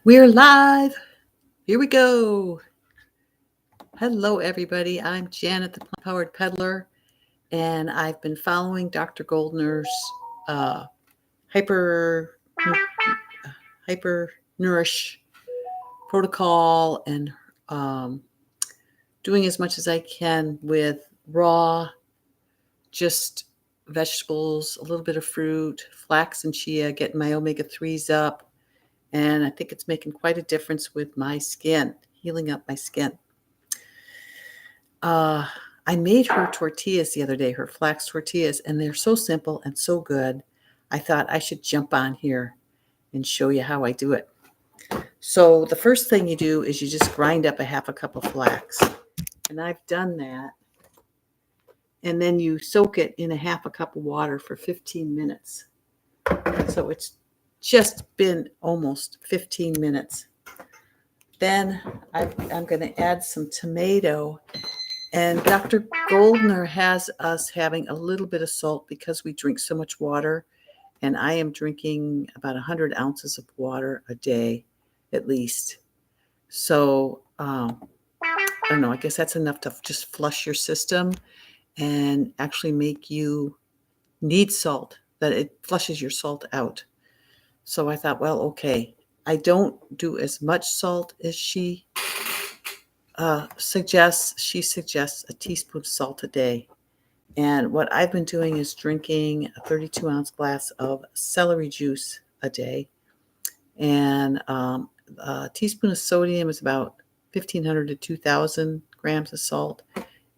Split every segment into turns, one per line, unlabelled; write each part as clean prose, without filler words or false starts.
We're live. Here we go. Hello, everybody. I'm Janet, the Powered Peddler, and I've been following Dr. Goldner's uh, hyper hyper nourish protocol and um, doing as much as I can with raw, just vegetables, a little bit of fruit, flax and chia, getting my omega-3s up. And I think it's making quite a difference with my skin, healing up my skin. Uh, I made her tortillas the other day, her flax tortillas, and they're so simple and so good. I thought I should jump on here and show you how I do it. So the first thing you do is you just grind up a half a cup of flax. And I've done that. And then you soak it in a half a cup of water for 15 minutes. So it's just been almost 15 minutes. Then I'm going to add some tomato. And Dr. Goldner has us having a little bit of salt because we drink so much water. And I am drinking about 100 ounces of water a day, at least. So, I don't know, I guess that's enough to just flush your system and actually make you need salt, that it flushes your salt out. So I thought, well, okay, I don't do as much salt as she suggests. She suggests a teaspoon of salt a day. And what I've been doing is drinking a 32-ounce glass of celery juice a day. And a teaspoon of sodium is about 1,500 to 2,000 grams of salt.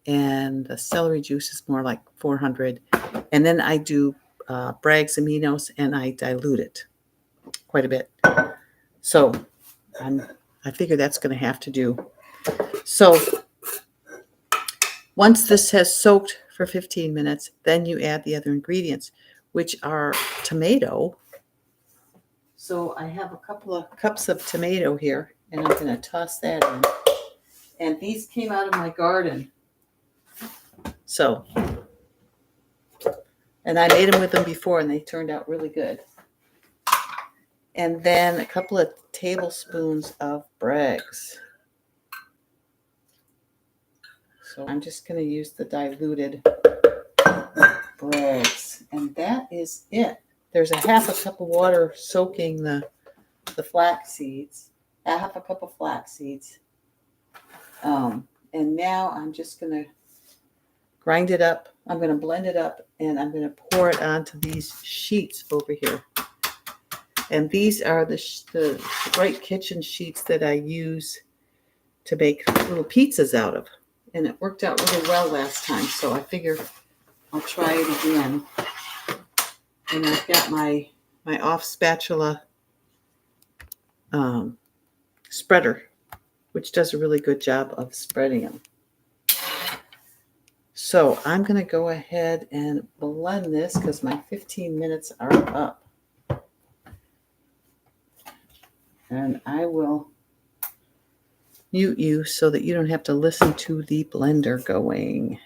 And the celery juice is more like 400. And then I do Bragg's aminos and I dilute it quite a bit. So I figure that's going to have to do. So once this has soaked for 15 minutes, then you add the other ingredients, which are tomato. So I have a couple of cups of tomato here, and I'm going to toss that in. And these came out of my garden. So, and I made them with them before, and they turned out really good. And then a couple of tablespoons of Bragg's. So I'm just going to use the diluted Bragg's, and that is it. There's a half a cup of water soaking the flax seeds, half a cup of flax seeds. And now I'm just going to grind it up. I'm going to blend it up, and I'm going to pour it onto these sheets over here. And these are the bright kitchen sheets that I use to make little pizzas out of. And it worked out really well last time, so I figure I'll try it again. And I've got my off spatula spreader, which does a really good job of spreading them. So I'm going to go ahead and blend this because my 15 minutes are up. And I will mute you so that you don't have to listen to the blender going.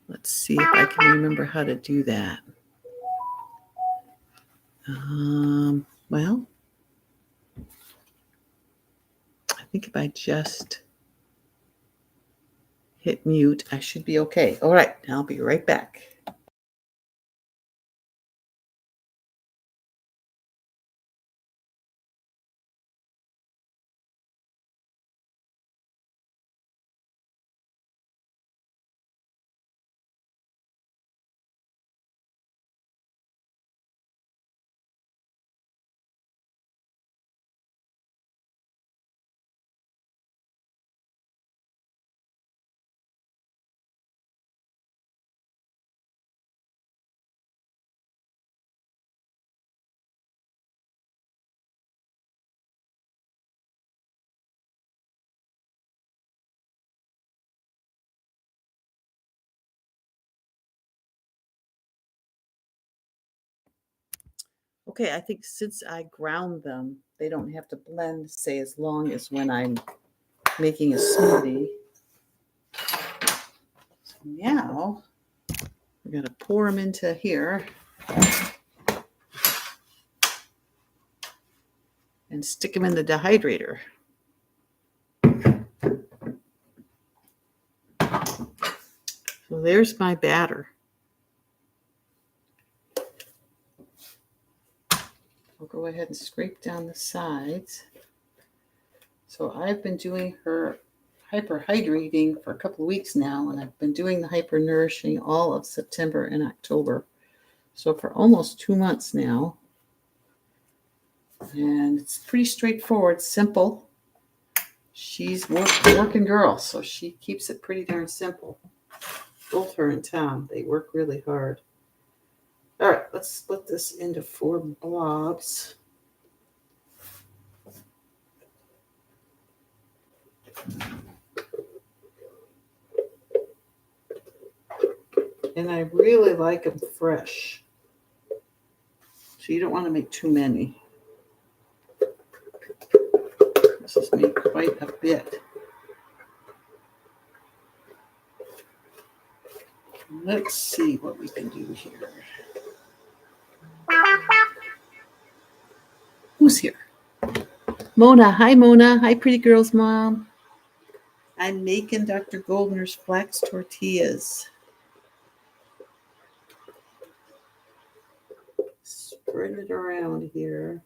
Let's see if I can remember how to do that. Well, I think if I just hit mute, I should be okay. All right, I'll be right back. Okay, I think since I ground them, they don't have to blend, say, as long as when I'm making a smoothie. So now we're going to pour them into here. and stick them in the dehydrator. So there's my batter. I'll go ahead and scrape down the sides. So I've been doing her hyperhydrating for a couple of weeks now, and I've been doing the hypernourishing all of September and October. So for almost 2 months now. And it's pretty straightforward, simple. She's working girl, so she keeps it pretty darn simple. Both her and Tom, they work really hard. All right, let's split this into 4 blobs. And I really like them fresh. So you don't want to make too many. This has made quite a bit. Let's see what we can do here. Who's here? Mona. Hi, Mona. Hi, pretty girl's mom. I'm making Dr. Goldner's flax tortillas. Spread it around here.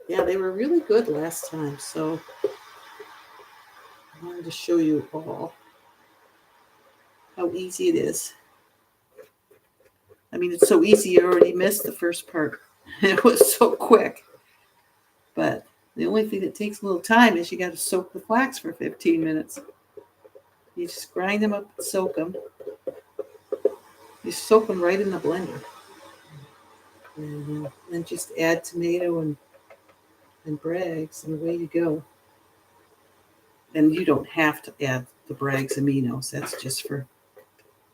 Yeah, they were really good last time, so I wanted to show you all how easy it is. I mean, it's so easy you already missed the first part. It was so quick. But the only thing that takes a little time is you got to soak the flax for 15 minutes. You just grind them up and soak them. You soak them right in the blender. And then just add tomato and Bragg's, and away you go. And you don't have to add the Bragg's aminos. That's just for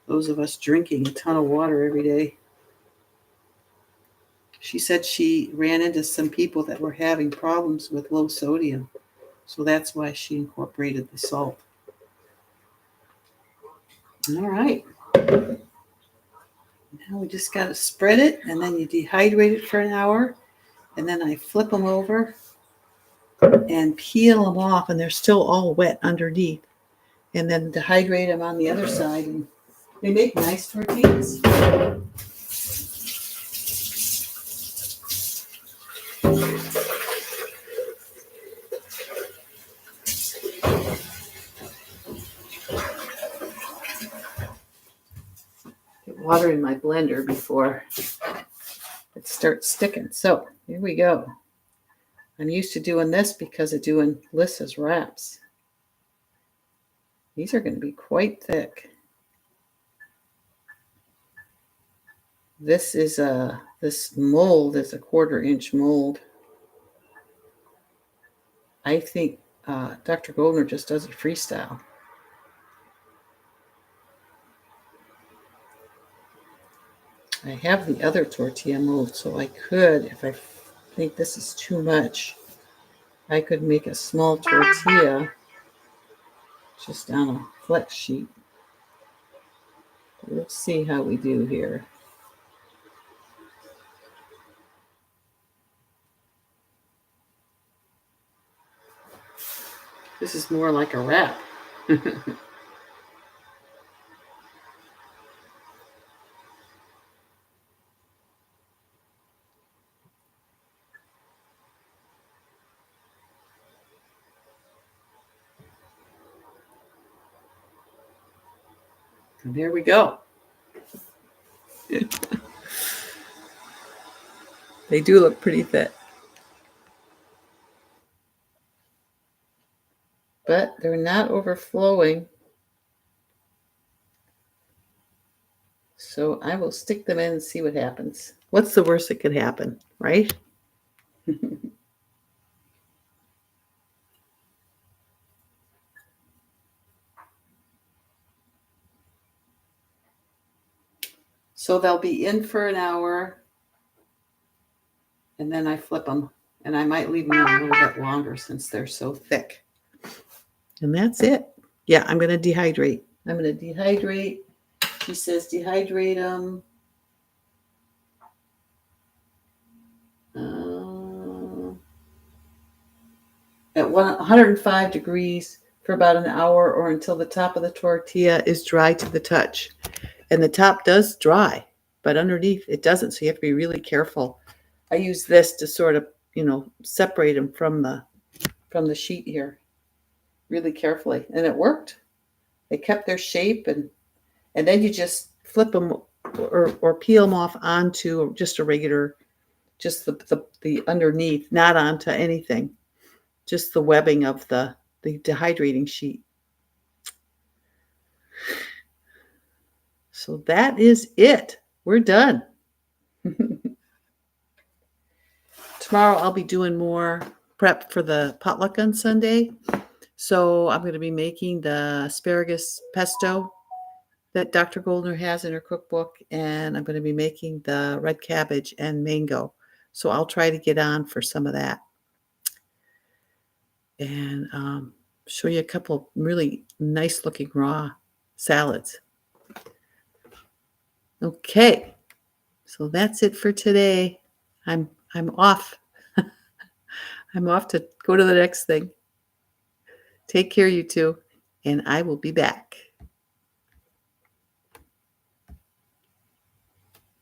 those of us drinking a ton of water every day. She said she ran into some people that were having problems with low sodium. So that's why she incorporated the salt. All right. Now we just got to spread it, and then you dehydrate it for an hour. And then I flip them over and peel them off, and they're still all wet underneath. And then dehydrate them on the other side, and they make nice tortillas. Get water in my blender before it starts sticking. So here we go. I'm used to doing this because of doing Lissa's wraps. These are going to be quite thick. This mold is a 1/4-inch mold. I think Dr. Goldner just does it freestyle. I have the other tortilla mold, so I could, if I think this is too much, I could make a small tortilla just on a flex sheet. Let's see how we do here. This is more like a wrap. And there we go. They do look pretty thick. But they're not overflowing. So I will stick them in and see what happens. What's the worst that could happen, right? So they'll be in for an hour, and then I flip them. And I might leave them a little bit longer since they're so thick. And that's it. Yeah, I'm going to dehydrate. I'm going to dehydrate. She says dehydrate them. at 105 degrees for about an hour or until the top of the tortilla is dry to the touch. And the top does dry, but underneath it doesn't. So you have to be really careful. I use this to sort of, separate them from the sheet here really carefully. And it worked. They kept their shape, and then you just flip them or peel them off onto just a regular, just the underneath, not onto anything, just the webbing of the dehydrating sheet. So that is it. We're done. Tomorrow I'll be doing more prep for the potluck on Sunday. So I'm going to be making the asparagus pesto that Dr. Goldner has in her cookbook, and I'm going to be making the red cabbage and mango. So I'll try to get on for some of that and show you a couple really nice looking raw salads. Okay, so that's it for today. I'm off. I'm off to go to the next thing. Take care, you two, and I will be back.